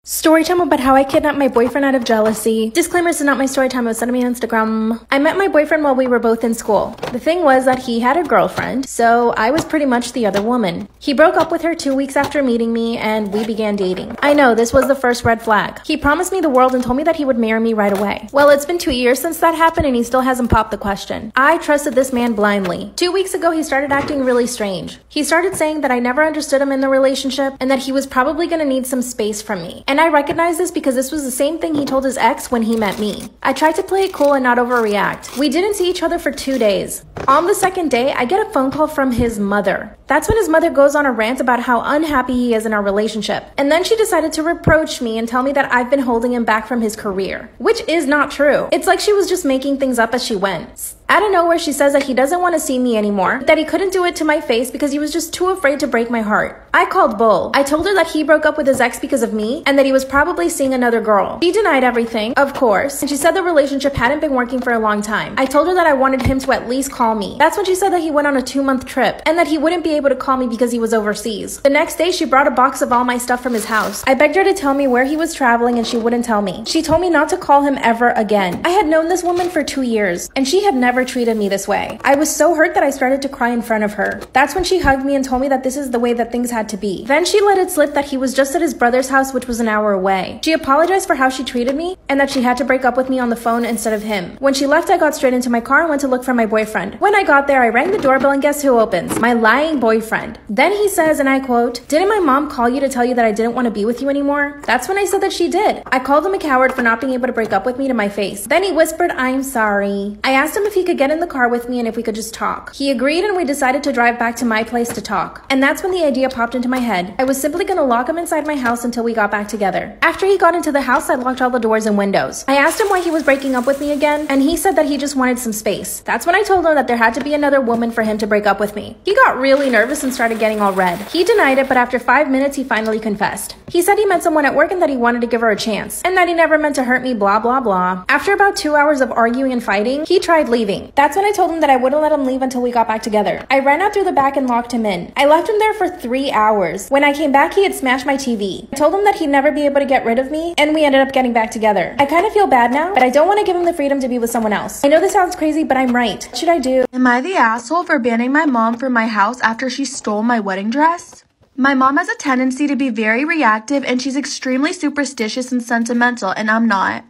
Storytime about how I kidnapped my boyfriend out of jealousy. Disclaimer, this is not my storytime, it was sent to me on Instagram. I met my boyfriend while we were both in school. The thing was that he had a girlfriend, so I was pretty much the other woman. He broke up with her 2 weeks after meeting me, and we began dating. I know, this was the first red flag. He promised me the world and told me that he would marry me right away. Well, it's been 2 years since that happened, and he still hasn't popped the question. I trusted this man blindly. 2 weeks ago, he started acting really strange. He started saying that I never understood him in the relationship, and that he was probably gonna need some space from me. And I recognize this because this was the same thing he told his ex when he met me. I tried to play it cool and not overreact. We didn't see each other for 2 days. On the second day, I get a phone call from his mother. That's when his mother goes on a rant about how unhappy he is in our relationship. And then she decided to reproach me and tell me that I've been holding him back from his career, which is not true. It's like she was just making things up as she went. Out of nowhere, she says that he doesn't want to see me anymore, that he couldn't do it to my face because he was just too afraid to break my heart. I called bull. I told her that he broke up with his ex because of me and that he was probably seeing another girl. She denied everything, of course, and she said the relationship hadn't been working for a long time. I told her that I wanted him to at least call me. That's when she said that he went on a 2-month trip and that he wouldn't be able to call me because he was overseas. The next day, she brought a box of all my stuff from his house. I begged her to tell me where he was traveling and she wouldn't tell me. She told me not to call him ever again. I had known this woman for 2 years and she had never treated me this way. I was so hurt that I started to cry in front of her. That's when she hugged me and told me that this is the way that things had to be. Then she let it slip that he was just at his brother's house, which was an hour away. She apologized for how she treated me and that she had to break up with me on the phone instead of him. When she left, I got straight into my car and went to look for my boyfriend. When I got there, I rang the doorbell and guess who opens? My lying boyfriend. Then he says, and I quote, "Didn't my mom call you to tell you that I didn't want to be with you anymore?" That's when I said that she did. I called him a coward for not being able to break up with me to my face. Then he whispered, "I'm sorry." I asked him if he could get in the car with me and if we could just talk. He agreed and we decided to drive back to my place to talk. And that's when the idea popped into my head. I was simply gonna lock him inside my house until we got back together. After he got into the house, I locked all the doors and windows. I asked him why he was breaking up with me again, and he said that he just wanted some space. That's when I told him that there had to be another woman for him to break up with me. He got really nervous and started getting all red. He denied it, but after 5 minutes, he finally confessed. He said he met someone at work and that he wanted to give her a chance, and that he never meant to hurt me, blah, blah, blah. After about 2 hours of arguing and fighting, he tried leaving. That's when I told him that I wouldn't let him leave until we got back together. I ran out through the back and locked him in. I left him there for 3 hours. When I came back, he had smashed my TV. I told him that he'd never be able to get rid of me, and we ended up getting back together. I kind of feel bad now, but I don't want to give him the freedom to be with someone else. I know this sounds crazy, but I'm right. What should I do? Am I the asshole for banning my mom from my house after she stole my wedding dress? My mom has a tendency to be very reactive and she's extremely superstitious and sentimental, and I'm not.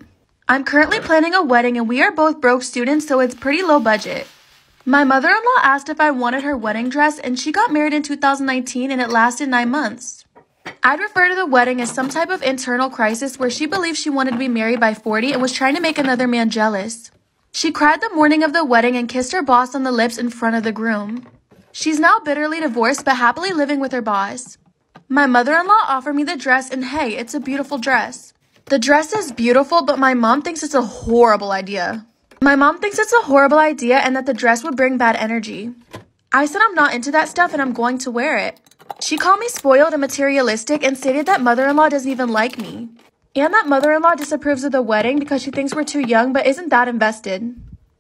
I'm currently planning a wedding and we are both broke students, so it's pretty low budget. My mother-in-law asked if I wanted her wedding dress and she got married in 2019 and it lasted 9 months. I'd refer to the wedding as some type of internal crisis where she believed she wanted to be married by 40 and was trying to make another man jealous. She cried the morning of the wedding and kissed her boss on the lips in front of the groom. She's now bitterly divorced but happily living with her boss. My mother-in-law offered me the dress and hey, it's a beautiful dress. The dress is beautiful, but my mom thinks it's a horrible idea. My mom thinks it's a horrible idea and that the dress would bring bad energy. I said I'm not into that stuff and I'm going to wear it. She called me spoiled and materialistic and stated that mother-in-law doesn't even like me. And that mother-in-law disapproves of the wedding because she thinks we're too young but isn't that invested.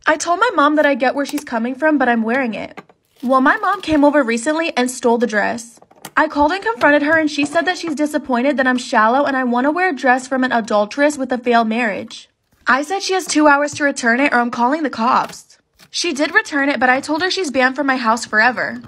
I told my mom that I get where she's coming from, but I'm wearing it. Well, my mom came over recently and stole the dress. I called and confronted her and she said that she's disappointed that I'm shallow and I want to wear a dress from an adulteress with a failed marriage. I said she has 2 hours to return it or I'm calling the cops. She did return it, but I told her she's banned from my house forever.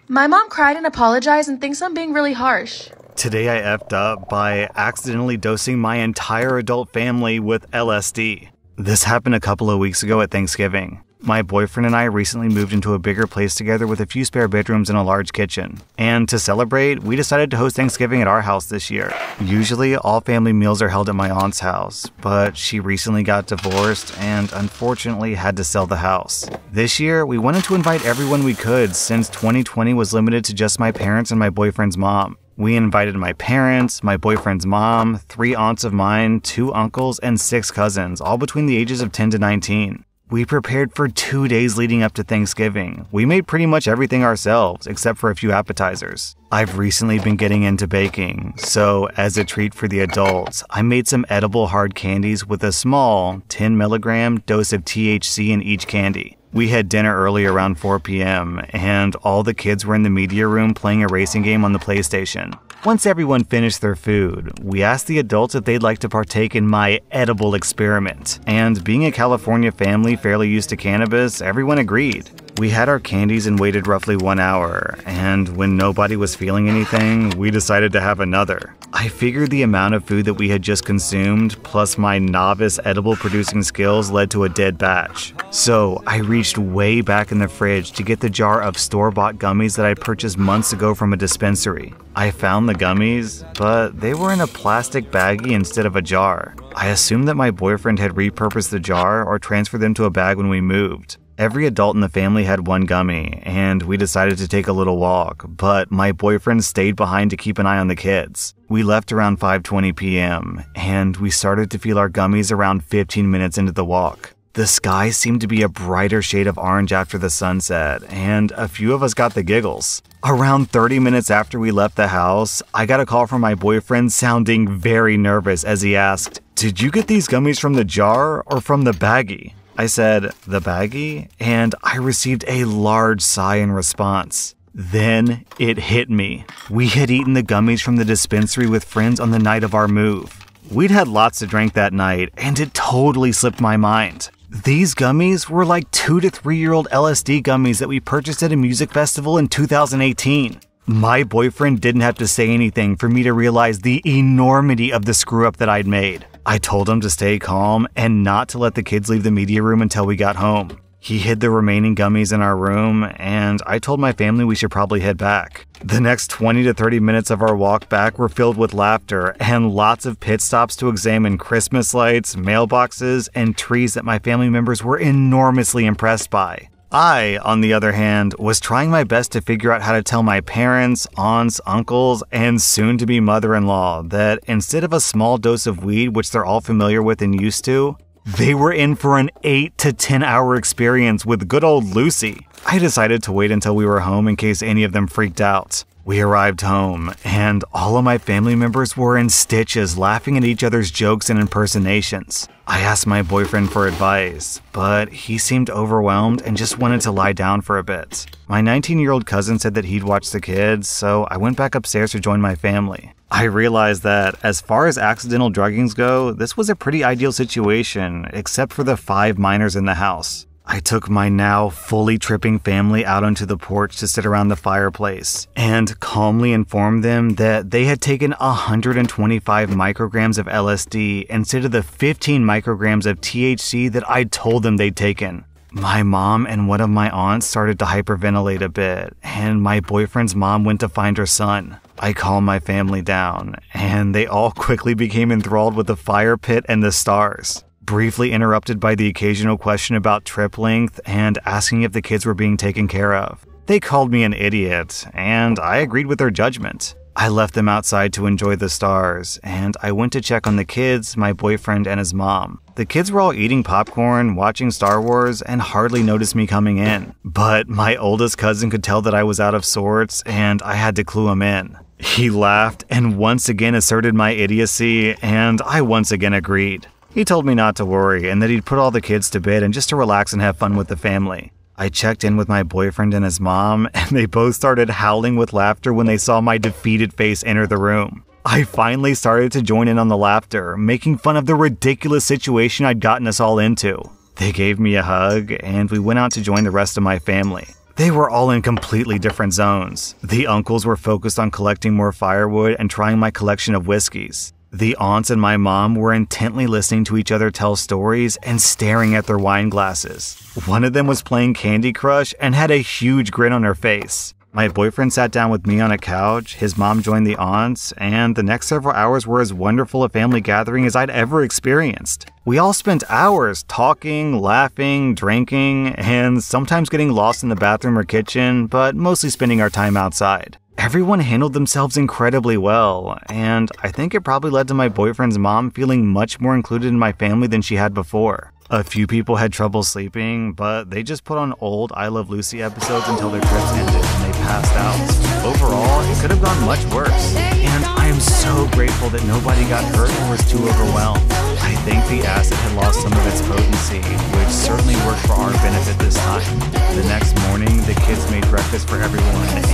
My mom cried and apologized and thinks I'm being really harsh. Today I effed up by accidentally dosing my entire adult family with LSD. This happened a couple of weeks ago at Thanksgiving. My boyfriend and I recently moved into a bigger place together with a few spare bedrooms and a large kitchen. And to celebrate, we decided to host Thanksgiving at our house this year. Usually, all family meals are held at my aunt's house, but she recently got divorced and unfortunately had to sell the house. This year, we wanted to invite everyone we could since 2020 was limited to just my parents and my boyfriend's mom. We invited my parents, my boyfriend's mom, 3 aunts of mine, 2 uncles, and 6 cousins, all between the ages of 10 to 19. We prepared for 2 days leading up to Thanksgiving. We made pretty much everything ourselves, except for a few appetizers. I've recently been getting into baking, so as a treat for the adults, I made some edible hard candies with a small 10 milligram dose of THC in each candy. We had dinner early around 4 p.m., and all the kids were in the media room playing a racing game on the PlayStation. Once everyone finished their food, we asked the adults if they'd like to partake in my edible experiment. And being a California family fairly used to cannabis, everyone agreed. We had our candies and waited roughly 1 hour, and when nobody was feeling anything, we decided to have another. I figured the amount of food that we had just consumed, plus my novice edible producing skills, led to a dead batch. So I reached way back in the fridge to get the jar of store-bought gummies that I purchased months ago from a dispensary. I found the gummies, but they were in a plastic baggie instead of a jar. I assumed that my boyfriend had repurposed the jar or transferred them to a bag when we moved. Every adult in the family had one gummy, and we decided to take a little walk, but my boyfriend stayed behind to keep an eye on the kids. We left around 5:20 p.m., and we started to feel our gummies around 15 minutes into the walk. The sky seemed to be a brighter shade of orange after the sunset, and a few of us got the giggles. Around 30 minutes after we left the house, I got a call from my boyfriend sounding very nervous as he asked, "Did you get these gummies from the jar or from the baggie?" I said, "The baggie?" and I received a large sigh in response. Then it hit me. We had eaten the gummies from the dispensary with friends on the night of our move. We'd had lots to drink that night, and it totally slipped my mind. These gummies were like 2 to 3-year-old LSD gummies that we purchased at a music festival in 2018. My boyfriend didn't have to say anything for me to realize the enormity of the screw-up that I'd made. I told him to stay calm and not to let the kids leave the media room until we got home. He hid the remaining gummies in our room, and I told my family we should probably head back. The next 20 to 30 minutes of our walk back were filled with laughter and lots of pit stops to examine Christmas lights, mailboxes, and trees that my family members were enormously impressed by. I, on the other hand, was trying my best to figure out how to tell my parents, aunts, uncles, and soon-to-be mother-in-law that instead of a small dose of weed, which they're all familiar with and used to, they were in for an 8 to 10 hour experience with good old Lucy. I decided to wait until we were home in case any of them freaked out. We arrived home, and all of my family members were in stitches laughing at each other's jokes and impersonations. I asked my boyfriend for advice, but he seemed overwhelmed and just wanted to lie down for a bit. My 19-year-old cousin said that he'd watch the kids, so I went back upstairs to join my family. I realized that as far as accidental druggings go, this was a pretty ideal situation, except for the 5 minors in the house. I took my now fully tripping family out onto the porch to sit around the fireplace and calmly informed them that they had taken 125 micrograms of LSD instead of the 15 micrograms of THC that I'd told them they'd taken. My mom and one of my aunts started to hyperventilate a bit, and my boyfriend's mom went to find her son. I calmed my family down, and they all quickly became enthralled with the fire pit and the stars. Briefly interrupted by the occasional question about trip length and asking if the kids were being taken care of. They called me an idiot, and I agreed with their judgment. I left them outside to enjoy the stars, and I went to check on the kids, my boyfriend, and his mom. The kids were all eating popcorn, watching Star Wars, and hardly noticed me coming in. But my oldest cousin could tell that I was out of sorts, and I had to clue him in. He laughed and once again asserted my idiocy, and I once again agreed. He told me not to worry and that he'd put all the kids to bed and just to relax and have fun with the family. I checked in with my boyfriend and his mom, and they both started howling with laughter when they saw my defeated face enter the room. I finally started to join in on the laughter, making fun of the ridiculous situation I'd gotten us all into. They gave me a hug, and we went out to join the rest of my family. They were all in completely different zones. The uncles were focused on collecting more firewood and trying my collection of whiskeys. The aunts and my mom were intently listening to each other tell stories and staring at their wine glasses. One of them was playing Candy Crush and had a huge grin on her face. My boyfriend sat down with me on a couch, his mom joined the aunts, and the next several hours were as wonderful a family gathering as I'd ever experienced. We all spent hours talking, laughing, drinking, and sometimes getting lost in the bathroom or kitchen, but mostly spending our time outside. Everyone handled themselves incredibly well, and I think it probably led to my boyfriend's mom feeling much more included in my family than she had before. A few people had trouble sleeping, but they just put on old I Love Lucy episodes until their trips ended and they passed out. Overall, it could have gone much worse, and I am so grateful that nobody got hurt or was too overwhelmed. I think the acid had lost some of its potency, which certainly worked for our benefit this time. The next morning, the kids made breakfast for everyone and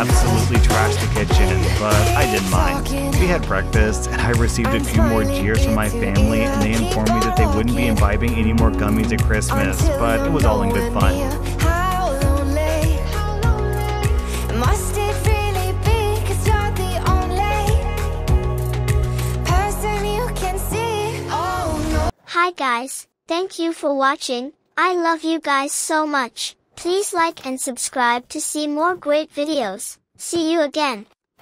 absolutely trashed the kitchen, but I didn't mind. We had breakfast, and I received a few more jeers from my family, and they informed me that they wouldn't be imbibing any more gummies at Christmas, but it was all in good fun. Hi guys, thank you for watching. I love you guys so much. Please like and subscribe to see more great videos. See you again.